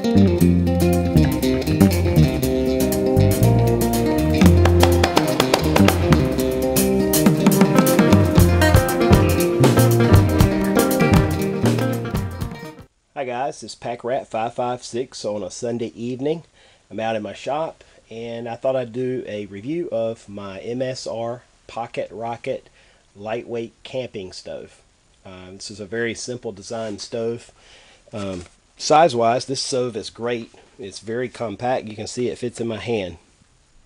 Hi guys, it's Pack Rat 556 on a Sunday evening. I'm out in my shop and I thought I'd do a review of my MSR Pocket Rocket lightweight camping stove. This is a very simple design stove. Size wise, this stove is great. It's very compact. You can see it fits in my hand.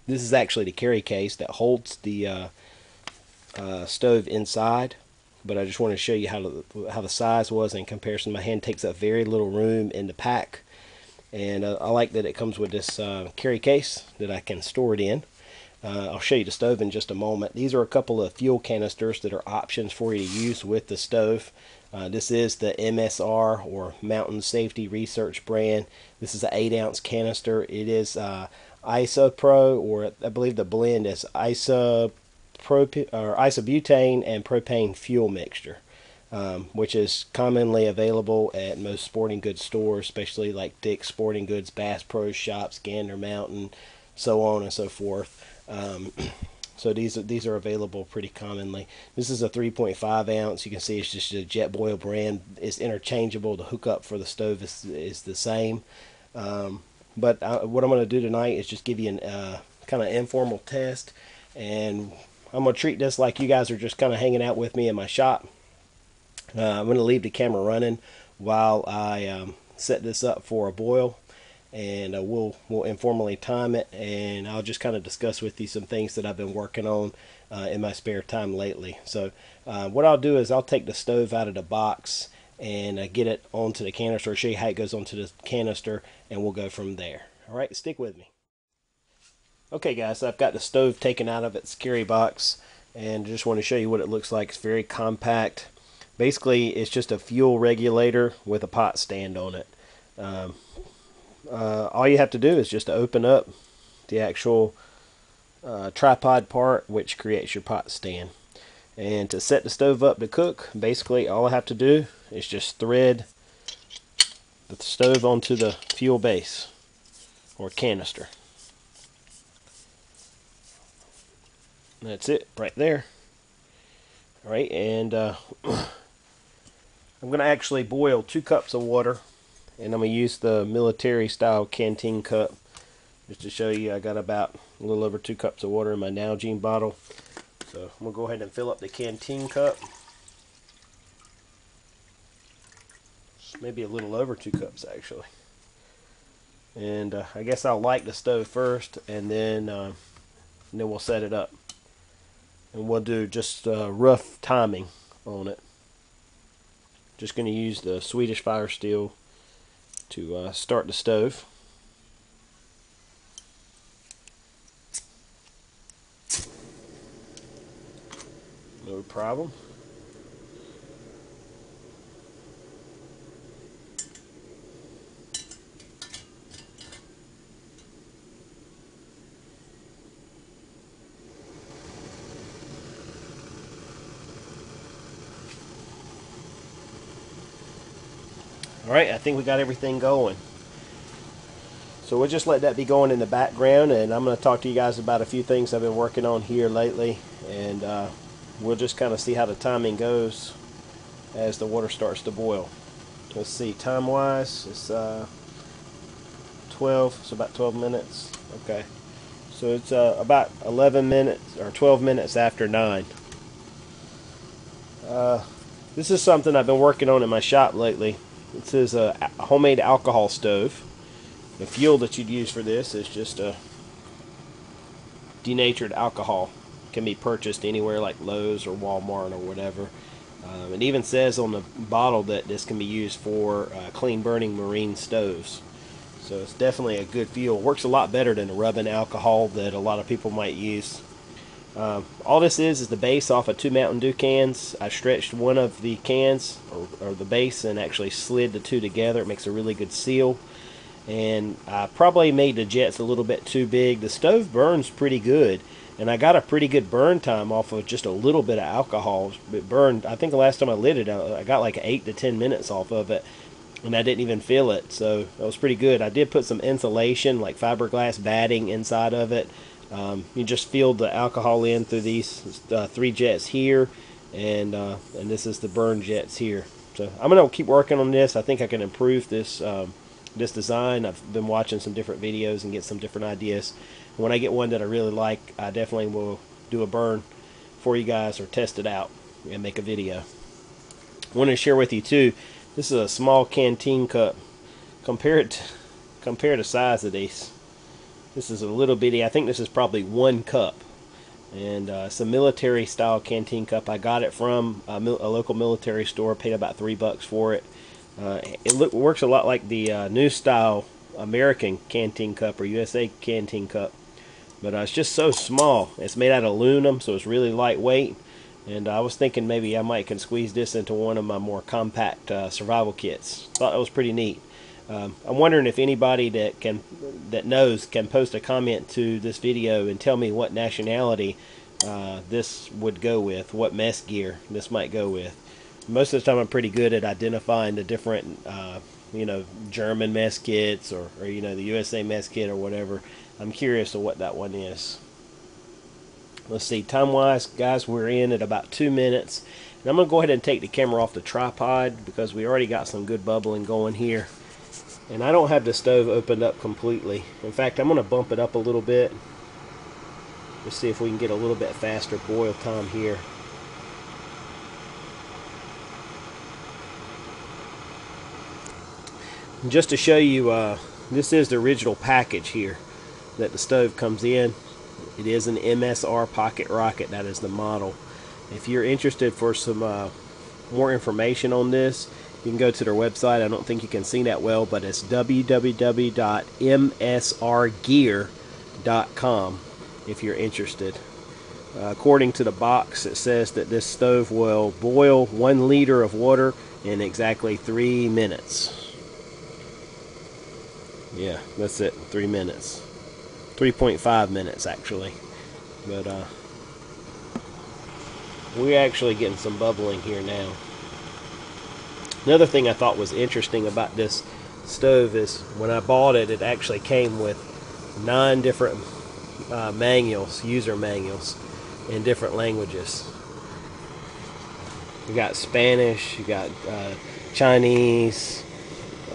This is actually the carry case that holds the stove inside. But I just want to show you how the size was in comparison. My hand takes up very little room in the pack, and I like that it comes with this carry case that I can store it in. I'll show you the stove in just a moment. These are a couple of fuel canisters that are options for you to use with the stove. This is the MSR or Mountain Safety Research brand. This is an 8-ounce canister. It is Isopro, or I believe the blend is isobutane and propane fuel mixture, which is commonly available at most sporting goods stores, especially like Dick's Sporting Goods, Bass Pro Shops, Gander Mountain, so on and so forth. So these are available pretty commonly. This is a 3.5 ounce. You can see it's just a Jetboil brand. It's interchangeable. The hookup for the stove is the same. But what I'm going to do tonight is just give you an kind of informal test, and I'm going to treat this like you guys are just kind of hanging out with me in my shop. I'm going to leave the camera running while I set this up for a boil, and we'll informally time it, and I'll just kind of discuss with you some things that I've been working on in my spare time lately. So what I'll do is I'll take the stove out of the box and get it onto the canister, show you how it goes onto the canister, and we'll go from there. All right, stick with me. Okay guys, so I've got the stove taken out of its carry box and just want to show you what it looks like. It's very compact. Basically, it's just a fuel regulator with a pot stand on it. All you have to do is just open up the actual tripod part, which creates your pot stand. And to set the stove up to cook, basically all I have to do is just thread the stove onto the fuel base or canister. That's it right there. All right, and I'm going to actually boil 2 cups of water, and I'm going to use the military style canteen cup just to show you. I got about a little over 2 cups of water in my Nalgene bottle, so I'm going to go ahead and fill up the canteen cup. Maybe a little over 2 cups actually. And I guess I'll light the stove first, and then we'll set it up. And we'll do just rough timing on it. Just going to use the Swedish fire steel to start the stove. No problem. Alright, I think we got everything going. So we'll just let that be going in the background, and I'm going to talk to you guys about a few things I've been working on here lately, and we'll just kind of see how the timing goes as the water starts to boil. Let's see, time wise, it's 12, so about 12 minutes. Okay, so it's about 11 minutes or 12 minutes after 9. This is something I've been working on in my shop lately. This is a homemade alcohol stove. The fuel that you'd use for this is just a denatured alcohol. It can be purchased anywhere like Lowe's or Walmart or whatever. It even says on the bottle that this can be used for clean burning marine stoves. So it's definitely a good fuel. Works a lot better than the rubbing alcohol that a lot of people might use. All this is the base off of 2 Mountain Dew cans. I stretched one of the cans or the base and actually slid the 2 together. It makes a really good seal. And I probably made the jets a little bit too big. The stove burns pretty good, and I got a pretty good burn time off of just a little bit of alcohol. It burned, I think the last time I lit it, I got like 8 to 10 minutes off of it. and I didn't even feel it, so that was pretty good. I did put some insulation, like fiberglass batting, inside of it. You just feel the alcohol in through these 3 jets here, and this is the burn jets here. So I'm gonna keep working on this. I think I can improve this this design. I've been watching some different videos and get some different ideas. When I get one that I really like, I definitely will do a burn for you guys or test it out and make a video. I want to share with you too. This is a small canteen cup. Compare the size of these. This is a little bitty. I think this is probably 1 cup, and it's a military style canteen cup. I got it from a local military store. Paid about $3 for it. It works a lot like the new style American canteen cup or USA canteen cup, but it's just so small. It's made out of aluminum, so it's really lightweight. And I was thinking maybe I might can squeeze this into one of my more compact survival kits. Thought it was pretty neat. I'm wondering if anybody that knows can post a comment to this video and tell me what nationality this would go with, what mess gear this might go with. Most of the time I'm pretty good at identifying the different you know, German mess kits or you know, the USA mess kit or whatever. I'm curious of what that one is. Let's see, time-wise, guys, we're in at about 2 minutes. And I'm going to go ahead and take the camera off the tripod because we already got some good bubbling going here. And I don't have the stove opened up completely. In fact, I'm going to bump it up a little bit. Let's see if we can get a little bit faster boil time here. And just to show you, this is the original package here that the stove comes in. It is an MSR pocket rocket. That is the model. If you're interested for some more information on this, you can go to their website. I don't think you can see that well, but it's www.msrgear.com if you're interested. According to the box, it says that this stove will boil 1 liter of water in exactly 3 minutes. Yeah, that's it, 3 minutes. 3.5 minutes actually, but we're actually getting some bubbling here now. Another thing I thought was interesting about this stove is when I bought it, it actually came with 9 different manuals, user manuals in different languages. You got Spanish, you got Chinese,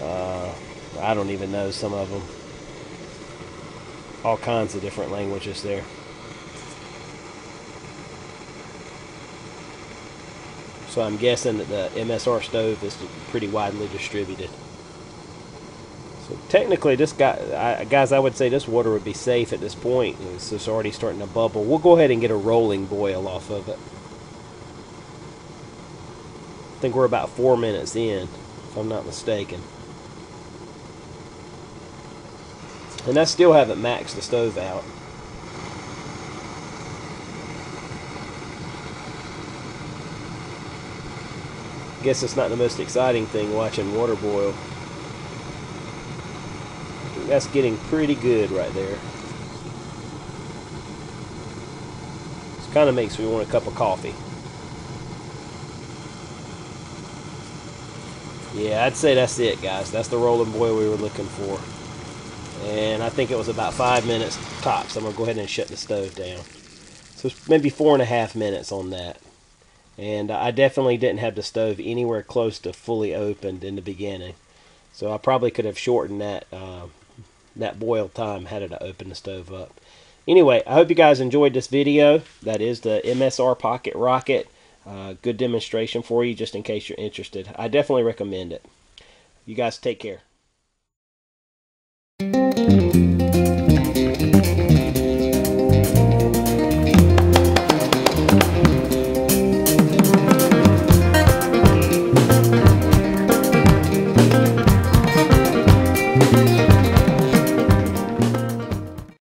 I don't even know some of them. All kinds of different languages there. So I'm guessing that the MSR stove is pretty widely distributed. So technically this guys, I would say this water would be safe at this point. It's just already starting to bubble. We'll go ahead and get a rolling boil off of it. I think we're about 4 minutes in, if I'm not mistaken. And I still haven't maxed the stove out. Guess it's not the most exciting thing watching water boil. I think that's getting pretty good right there. This kind of makes me want a cup of coffee. Yeah, I'd say that's it, guys. That's the rolling boil we were looking for. And I think it was about 5 minutes tops. I'm going to go ahead and shut the stove down. So it's maybe 4.5 minutes on that. And I definitely didn't have the stove anywhere close to fully opened in the beginning. So I probably could have shortened that that boil time had it open the stove up. Anyway, I hope you guys enjoyed this video. That is the MSR Pocket Rocket. Good demonstration for you just in case you're interested. I definitely recommend it. You guys take care.